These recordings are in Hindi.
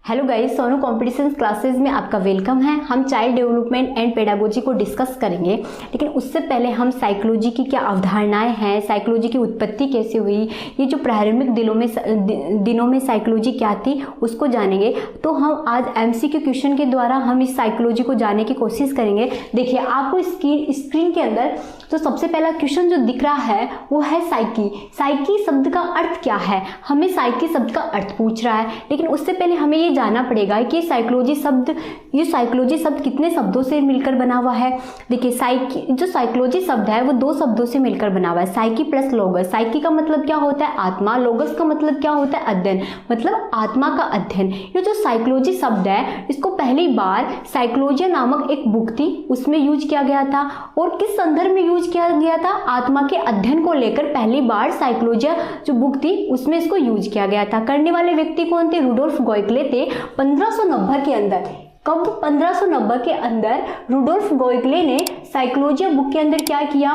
Hello guys, Sonu competition classes में आपका वेलकम है। हम चाइल्ड डेवलपमेंट एंड पेडागोजी को डिस्कस करेंगे, लेकिन उससे पहले हम साइकोलॉजी की क्या अवधारणाएं हैं, साइकोलॉजी की उत्पत्ति कैसे हुई, ये जो प्रारंभिक दिनों में साइकोलॉजी क्या थी उसको जानेंगे। तो हम आज एमसीक्यू क्वेश्चन के द्वारा हम इस साइकोलॉजी को जानने की कोशिश करेंगे। देखिए आपको स्क्रीन के अंदर तो सबसे पहला क्वेश्चन जो दिख रहा है वो है साइकी। साइकी शब्द का अर्थ क्या है, हमें साइकी शब्द का अर्थ पूछ रहा है। लेकिन उससे पहले हमें ये जानना पड़ेगा कि साइकोलॉजी शब्द कितने शब्दों से मिलकर बना हुआ है। देखिए साइकोलॉजी शब्द है वो दो शब्दों से मिलकर बना हुआ है, साइकी प्लस लोगस। साइकी का मतलब क्या होता है, आत्मा। लोगस का मतलब क्या होता है, अध्ययन, मतलब आत्मा का अध्ययन। ये जो साइकोलॉजी शब्द है इसको पहली बार साइकोलॉजिया नामक एक बुक थी उसमें यूज किया गया था। और किस संदर्भ में यूज किया गया था, आत्मा के अध्ययन को लेकर पहली बार साइकोलॉजिया जो बुक थी उसमें इसको यूज किया गया था। करने वाले व्यक्ति कौन थे, रुडोल्फ गोयकले थे 1590 के अंदर। कब, 1590 के अंदर रुडोल्फ गोयकले ने साइकोलॉजिया बुक के अंदर क्या किया,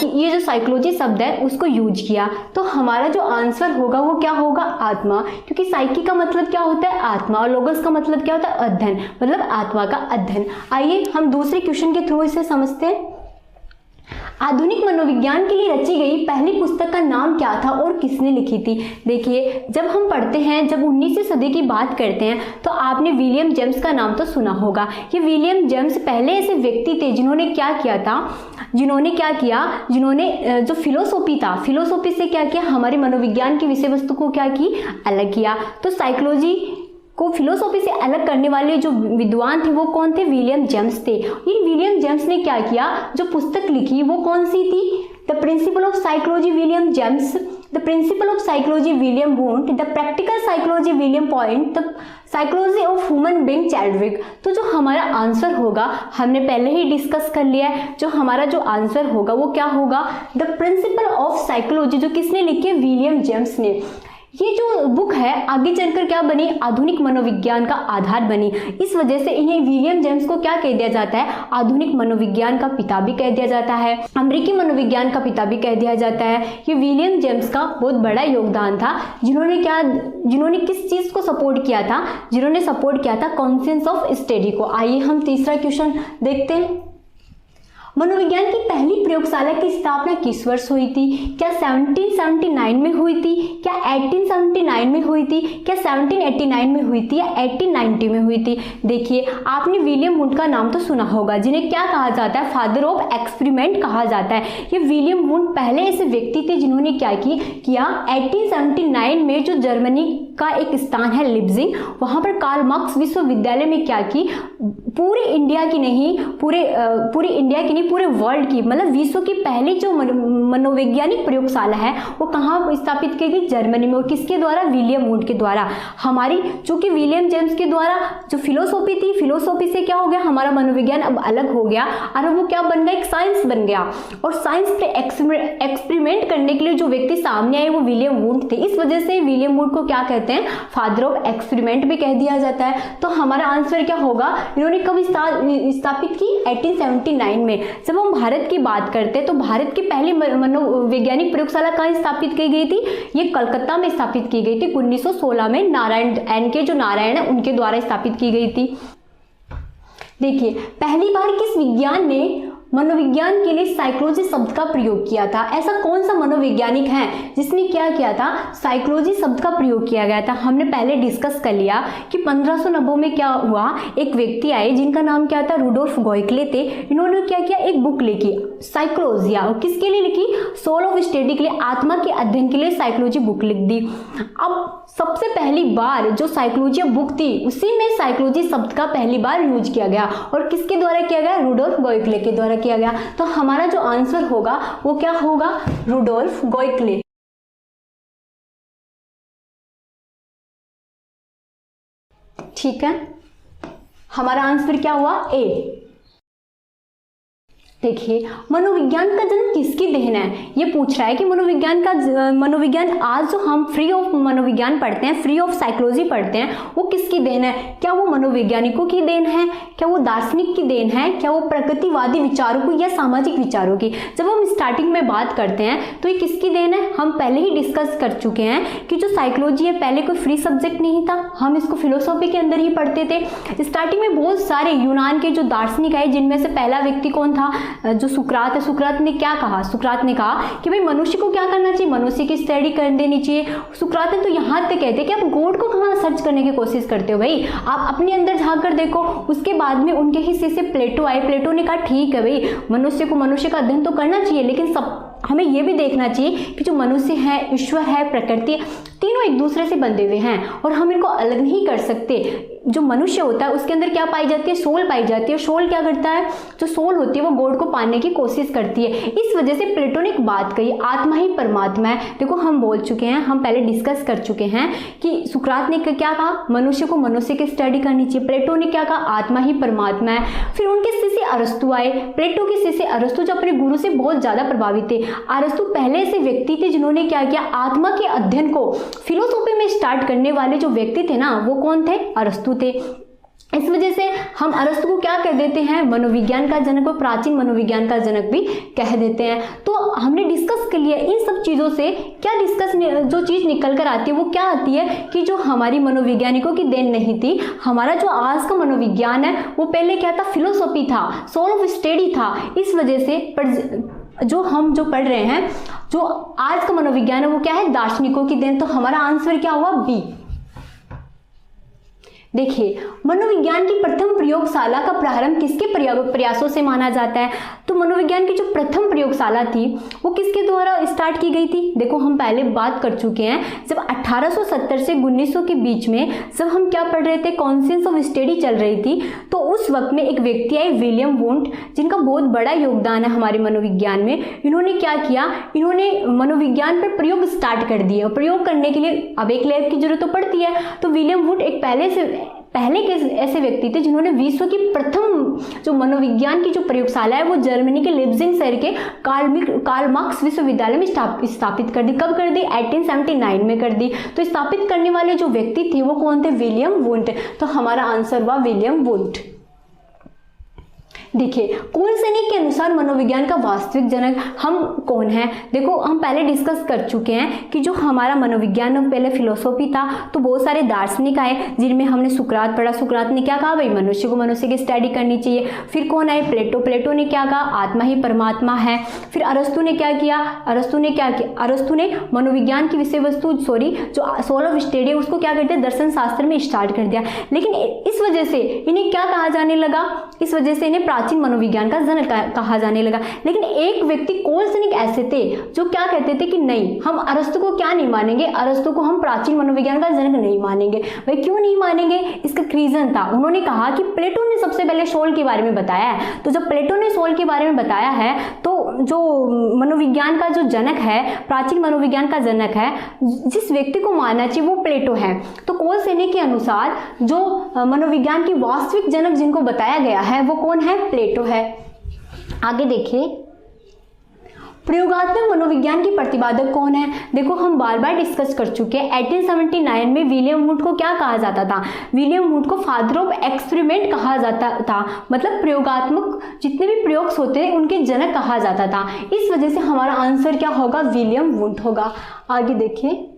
ये जो साइकोलॉजी शब्द है उसको यूज किया। तो हमारा जो आंसर होगा वो क्या होगा, आत्मा, क्योंकि साइकी का मतलब क्या होता है, आत्मा, और लोगस का मतलब क्या होता है, अध्ययन, मतलब आत्मा का अध्ययन। आइए हम दूसरे क्वेश्चन के थ्रू इसे समझते हैं। आधुनिक मनोविज्ञान के लिए रची गई पहली पुस्तक का नाम क्या था और किसने लिखी थी। देखिए जब हम पढ़ते हैं, जब 19वीं सदी की बात करते हैं तो आपने विलियम जेम्स का नाम तो सुना होगा। ये विलियम जेम्स पहले ऐसे व्यक्ति थे जिन्होंने जो फिलोसॉफी था, फिलोसॉफी से क्या किया, हमारे मनोविज्ञान की विषय वस्तु को क्या की, अलग किया। तो साइकोलॉजी को फिलोसॉफी से अलग करने वाले जो विद्वान थे वो कौन थे, विलियम जेम्स थे। इन विलियम जेम्स ने क्या किया, जो पुस्तक लिखी वो कौन सी थी, the principle of psychology William James, the principle of psychology William Wundt, the practical psychology William point, the psychology of human being Chadwick. तो जो हमारा आंसर होगा हमने पहले ही डिस्कस कर लिया है, जो हमारा जो आंसर होगा वो क्या होगा, द प्रिंसिपल ऑफ साइकोलॉजी, जो किसने लिखी है, विलियम जेम्स ने। ये जो बुक है आगे चलकर क्या बनी, आधुनिक मनोविज्ञान का आधार बनी। इस वजह से इन्हें विलियम जेम्स को क्या कह दिया जाता है, आधुनिक मनोविज्ञान का पिता भी कह दिया जाता है, अमेरिकी मनोविज्ञान का पिता भी कह दिया जाता है। ये विलियम जेम्स का बहुत बड़ा योगदान था, जिन्होंने किस चीज को सपोर्ट किया था, जिन्होंने सपोर्ट किया था कॉन्सेंस ऑफ स्टडी को। आइए हम तीसरा क्वेश्चन देखते हैं। मनोविज्ञान की पहली प्रयोगशाला की स्थापना किस वर्ष हुई थी, क्या 1779 में हुई थी, क्या 1879 में हुई थी, क्या 1789 में हुई थी, या 1890 में हुई थी। देखिए आपने विलियम वुंट का नाम तो सुना होगा, जिन्हें क्या कहा जाता है, फादर ऑफ एक्सपेरिमेंट कहा जाता है। ये विलियम वुंट पहले ऐसे व्यक्ति थे जिन्होंने क्या किया 1879 में जो जर्मनी का एक स्थान है लिप्जिंग, वहां पर कार्ल मार्क्स विश्वविद्यालय में क्या की, पूरे इंडिया की नहीं, पूरे वर्ल्ड की, मतलब विश्व की पहली जो मनोवैज्ञानिक प्रयोगशाला है वो कहाँ स्थापित की गई, जर्मनी में। और किसके द्वारा, विलियम वुंट के द्वारा। हमारी चूंकि विलियम जेम्स के द्वारा जो फिलोसॉफी थी, फिलोसॉफी से क्या हो गया, हमारा मनोविज्ञान अब अलग हो गया और वो क्या बन गया, एक साइंस बन गया। और साइंस पे एक्सपेरिमेंट करने के लिए जो व्यक्ति सामने आए वो विलियम वुंट थे। इस वजह से विलियम वुंट को क्या कहते हैं, फादर ऑफ एक्सपेरिमेंट भी कह दिया जाता है। तो हमारा आंसर क्या होगा, इन्होंने कब स्थापित की, 1879 में। जब हम भारत की बात करते हैं तो भारत की पहली मनोवैज्ञानिक प्रयोगशाला कहाँ स्थापित की गई थी, ये कलकत्ता में स्थापित की गई थी 1916 में, नारायण है उनके द्वारा स्थापित की गई थी। देखिए पहली बार किस विज्ञान ने मनोविज्ञान के लिए साइकोलॉजी शब्द का प्रयोग किया था, ऐसा कौन सा मनोवैज्ञानिक है जिसने क्या किया था, साइकोलॉजी शब्द का प्रयोग किया गया था। हमने पहले डिस्कस कर लिया कि 1590 में क्या हुआ, एक व्यक्ति आए जिनका नाम क्या था, रुडोल्फ गोयकले थे। इन्होंने क्या किया, एक बुक लिखी साइकोलॉजिया, और किसके लिए लिखी, सोल ऑफ स्टडी के लिए, आत्मा के अध्ययन के लिए साइकोलॉजी बुक लिख दी। अब सबसे पहली बार जो साइकोलॉजिया बुक थी उसी में साइकोलॉजी शब्द का पहली बार यूज किया गया, और किसके द्वारा किया गया, रुडोल्फ गोयकले के द्वारा किया गया। तो हमारा जो आंसर होगा वो क्या होगा, रुडोल्फ गोयकले। ठीक है, हमारा आंसर क्या हुआ, ए। देखिए, मनोविज्ञान का जन्म किसकी देन है, ये पूछ रहा है कि मनोविज्ञान आज जो हम फ्री ऑफ मनोविज्ञान पढ़ते हैं, फ्री ऑफ साइकोलॉजी पढ़ते हैं, वो किसकी देन है? क्या वो मनोवैज्ञानिकों की देन है? क्या वो दार्शनिक की देन है? क्या वो प्रकृतिवादी विचारों की या सामाजिक विचारों की? जब हम स्टार्टिंग में बात करते हैं तो ये किसकी देन है? हम पहले ही डिस्कस कर चुके हैं कि जो साइकोलॉजी है पहले कोई फ्री सब्जेक्ट नहीं था, हम इसको फिलोसॉफी के अंदर ही पढ़ते थे। स्टार्टिंग में बहुत सारे यूनान के जो दार्शनिक आए, जिनमें से पहला व्यक्ति कौन था? जो सुकरात है। सुकरात ने क्या कहा? सुकरात ने कहा कि भाई मनुष्य को क्या करना चाहिए? मनुष्य की स्टडी कर देनी चाहिए। सुकरात ने तो यहाँ तक कहते हैं कि आप गॉड को कहाँ सर्च करने की कोशिश करते हो भाई, आप अपने अंदर झांक कर देखो। उसके बाद में उनके हिस्से से प्लेटो आए। प्लेटो ने कहा ठीक है भाई, मनुष्य को मनुष्य का अध्ययन तो करना चाहिए, लेकिन सब हमें यह भी देखना चाहिए कि जो मनुष्य है, ईश्वर है, प्रकृति है, तीनों एक दूसरे से बंधे हुए हैं और हम इनको अलग नहीं कर सकते। जो मनुष्य होता है उसके अंदर क्या पाई जाती है? सोल पाई जाती है। सोल क्या करता है? जो सोल होती है वो गॉड को पाने की कोशिश करती है। इस वजह से प्लेटो ने एक बात कही, आत्मा ही परमात्मा है। देखो हम बोल चुके हैं, हम पहले डिस्कस कर चुके हैं कि सुकरात ने क्या कहा? मनुष्य को मनुष्य की स्टडी करनी चाहिए। प्लेटो ने क्या कहा? आत्मा ही परमात्मा है। फिर उनके शिष्य अरस्तु आए। प्लेटो के शिष्य अरस्तु जो अपने गुरु से बहुत ज्यादा प्रभावित थे। अरस्तु पहले ऐसे व्यक्ति थे जिन्होंने क्या किया? आत्मा के अध्ययन को फिलोसॉफी में स्टार्ट करने वाले जो व्यक्ति थे ना, वो कौन थे? अरस्तु थे। इस वजह से हम अरस्तु को क्या कह देते हैं? मनोविज्ञान का जनक और प्राचीन मनोविज्ञान का जनक भी कह देते हैं। तो हमने डिस्कस कर लिया इन सब चीज़ों से क्या जो चीज़ निकल कर आती है वो क्या आती है कि जो हमारी मनोवैज्ञानिकों की देन नहीं थी। हमारा जो आज का मनोविज्ञान है वो पहले क्या था? फिलोसॉफी था, सोल ऑफ स्टडी था। इस वजह से जो हम पढ़ रहे हैं, जो आज का मनोविज्ञान है वो क्या है? दार्शनिकों की देन। तो हमारा आंसर क्या हुआ? बी। देखिए, मनोविज्ञान की प्रथम प्रयोगशाला का प्रारंभ किसके प्रयासों से माना जाता है? तो मनोविज्ञान की जो प्रथम प्रयोगशाला थी वो किसके द्वारा स्टार्ट की गई थी? देखो हम पहले बात कर चुके हैं, जब 1870 से 1900 के बीच में जब हम क्या पढ़ रहे थे? कॉन्सेंस ऑफ स्टडी चल रही थी। तो उस वक्त में एक व्यक्ति आए, विलियम वुंट, जिनका बहुत बड़ा योगदान है हमारे मनोविज्ञान में। इन्होंने क्या किया? इन्होंने मनोविज्ञान पर प्रयोग स्टार्ट कर दिए। प्रयोग करने के लिए अब एक लैब की जरूरत तो पड़ती है। तो विलियम वुंट एक पहले के ऐसे व्यक्ति थे जिन्होंने विश्व की प्रथम जो मनोविज्ञान की जो प्रयोगशाला है वो जर्मनी के लिप्जिंग शहर के कार्ल मार्क्स विश्वविद्यालय में स्थापित कर दी। कब कर दी? 1879 में कर दी। तो स्थापित करने वाले जो व्यक्ति थे वो कौन थे? William Wundt. तो हमारा आंसर हुआ विलियम वुंट। देखिए, कोलसेनिक के अनुसार मनोविज्ञान का वास्तविक जनक हम कौन है? देखो हम पहले डिस्कस कर चुके हैं कि जो हमारा मनोविज्ञान पहले फिलोसॉफी था, तो बहुत सारे दार्शनिक आए जिनमें हमने सुकरात पढ़ा। सुकरात ने क्या कहा? भाई मनुष्य को मनुष्य की स्टडी करनी चाहिए। फिर कौन आए? प्लेटो ने क्या कहा? आत्मा ही परमात्मा है। फिर अरस्तु ने क्या किया? अरस्तु ने मनोविज्ञान की विषय वस्तु जो सोल ऑफ स्टडी है उसको क्या करते हैं? दर्शन शास्त्र में स्टार्ट कर दिया। लेकिन इस वजह से इन्हें क्या कहा जाने लगा? इस वजह से इन्हें प्राचीन मनोविज्ञान का जनक कहा जाने लगा। लेकिन एक व्यक्ति कोलसेनिक ऐसे थे जो क्या कहते थे कि नहीं, हम अरस्तु को क्या नहीं मानेंगे? अरस्तु को हम प्राचीन मनोविज्ञान का जनक नहीं मानेंगे। भाई क्यों नहीं मानेंगे? इसका रीजन था, उन्होंने कहा कि प्लेटो ने सबसे पहले सोल के बारे में बताया है। तो जब प्लेटो ने सोल के बारे में बताया है तो जो मनोविज्ञान का जो जनक है, प्राचीन मनोविज्ञान का जनक है, जिस व्यक्ति को मानना चाहिए वो प्लेटो है। तो कोलसेनिक के अनुसार जो मनोविज्ञान की वास्तविक जनक जिनको बताया गया है वो कौन है? प्लेटो है। आगे देखिए, प्रयोगात्मक मनोविज्ञान की प्रतिपादक कौन है? देखो हम बार बार डिस्कस कर चुके हैं। 1879 में विलियम वुंट को क्या कहा जाता था? विलियम वुंट को फादर ऑफ एक्सपेरिमेंट कहा जाता था। मतलब प्रयोगात्मक जितने भी प्रयोग होते थे उनके जनक कहा जाता था। इस वजह से हमारा आंसर क्या होगा? विलियम वुंट होगा। आगे देखिए,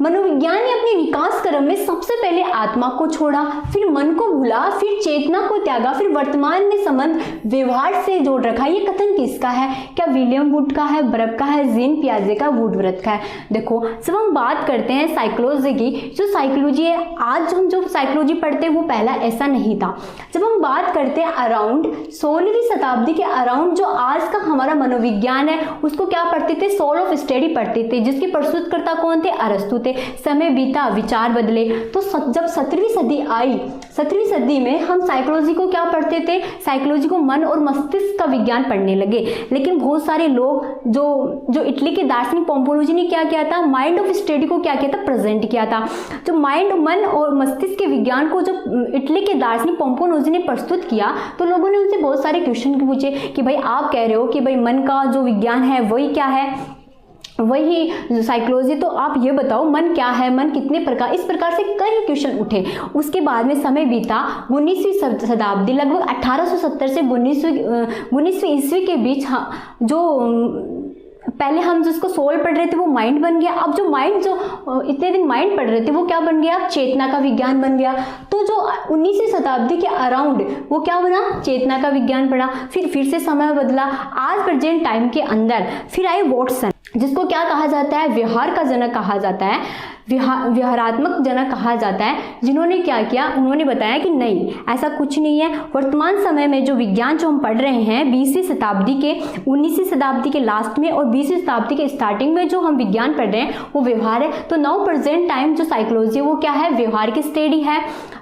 मनोविज्ञान ने अपने विकास क्रम में सबसे पहले आत्मा को छोड़ा, फिर मन को भूला, फिर चेतना को त्यागा, फिर वर्तमान में संबंध व्यवहार से जोड़ रखा। ये कथन किसका है? क्या विलियम वुड का है, बर्ब का है, जीन पियाजे का, वुडवर्थ का है? देखो जब हम बात करते हैं साइकोलॉजी की, जो साइकोलॉजी है आज हम जो साइकोलॉजी पढ़ते हैं वो पहला ऐसा नहीं था। जब हम बात करते हैं अराउंड 16वीं शताब्दी के अराउंड जो आज का हमारा मनोविज्ञान है उसको क्या पढ़ते थे? सोल ऑफ स्टडी पढ़ते थे, जिसके प्रस्तुतकर्ता कौन थे? अरस्तु होते, समय बीता विचार बदले। तो जब 17वीं सदी आई, 17वीं सदी में हम साइकोलॉजी को क्या पढ़ते थे, साइकोलॉजी को मन और मस्तिष्क का विज्ञान पढ़ने लगे। लेकिन बहुत सारे लोग जो इटली के दार्शनिक पोम्पोलोजी ने क्या किया था, माइंड ऑफ स्टडी को क्या किया था, प्रेजेंट किया था। जो माइंड, मन और मस्तिष्क के विज्ञान को जो इटली के दार्शनिक पोम्पोलोजी ने प्रस्तुत किया, तो लोगों ने उनसे बहुत सारे क्वेश्चन पूछे कि भाई आप कह रहे हो कि भाई मन का जो विज्ञान है वही क्या है, वही साइकोलॉजी, तो आप ये बताओ मन क्या है, मन कितने प्रकार, इस प्रकार से कई क्वेश्चन उठे। उसके बाद में समय बीता, 19वीं शताब्दी, लगभग 1870 से 19वीं ईस्वी के बीच, जो पहले हम जिसको सोल पढ़ रहे थे वो माइंड बन गया। अब जो माइंड, जो इतने दिन माइंड पढ़ रहे थे वो क्या बन गया, चेतना का विज्ञान बन गया। तो जो 19वीं शताब्दी के अराउंड वो क्या बना, चेतना का विज्ञान पढ़ा। फिर से समय बदला, आज प्रेजेंट टाइम के अंदर फिर आए वॉटसन, जिसको क्या कहा जाता है, व्यवहार का जनक कहा जाता है, व्यवहारात्मक जनक कहा जाता है। जिन्होंने क्या किया, उन्होंने बताया कि नहीं, ऐसा कुछ नहीं है। वर्तमान समय में जो विज्ञान जो हम पढ़ रहे हैं 20वीं शताब्दी के, 19वीं शताब्दी के लास्ट में और 20वीं शताब्दी के स्टार्टिंग में जो हम विज्ञान पढ़ रहे हैं वो व्यवहार है। तो नाउ प्रेजेंट टाइम जो साइकोलॉजी है वो क्या है, व्यवहार की स्टडी है,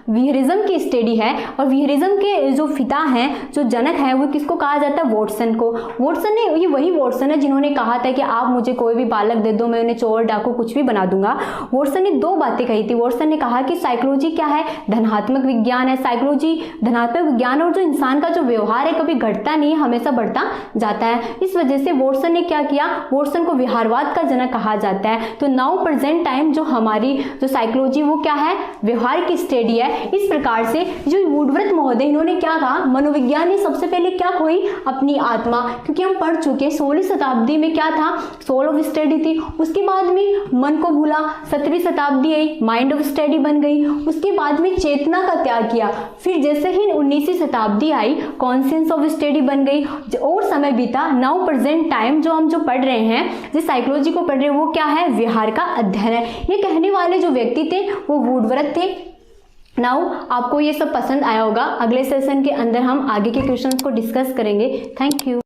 विहरिज्म की स्टडी है। और विहरिज्म के जो पिता हैं, जो जनक हैं, वो किसको कहा जाता है, वॉटसन को। वॉटसन ने, ये वही वॉटसन है जिन्होंने कहा था कि आप मुझे कोई भी बालक दे दो, मैं उन्हें चोर डाकू कुछ भी बना दूंगा। वॉटसन ने दो बातें कही थी। वॉटसन ने कहा कि साइकोलॉजी क्या है, धनात्मक विज्ञान है। साइकोलॉजी धनात्मक विज्ञान, और जो इंसान का जो व्यवहार है कभी घटता नहीं है, हमेशा बढ़ता जाता है। इस वजह से वॉटसन ने क्या किया, वॉटसन को व्यवहारवाद का जनक कहा जाता है। तो नाउ प्रेजेंट टाइम जो हमारी जो साइकोलॉजी वो क्या है, व्यवहार की स्टडी है। इस प्रकार से जो वुडवर्थ महोदय, इन्होंने क्या कहा, मनोविज्ञान ने सबसे पहले क्या खोई, अपनी आत्मा, क्योंकि हम पढ़ चुके 16वीं शताब्दी में क्या था, सोल ऑफ स्टडी थी। उसके बाद में मन को भूला, 17वीं शताब्दी आई, माइंड ऑफ स्टडी बन गई। उसके बाद में चेतना का त्याग किया। फिर जैसे ही 19वीं शताब्दी आई, कॉन्शियस ऑफ स्टडी बन गई, और समय बीता। नाउ प्रेजेंट टाइम जो हम पढ़ रहे हैं, जिस साइकोलॉजी को पढ़ रहे हैं, वो क्या है, व्यवहार का अध्ययन है। ये कहने वाले जो व्यक्ति थे वो वुडवर्थ थे। नाउ आपको ये सब पसंद आया होगा। अगले सेशन के अंदर हम आगे के क्वेश्चंस को डिस्कस करेंगे। Thank you.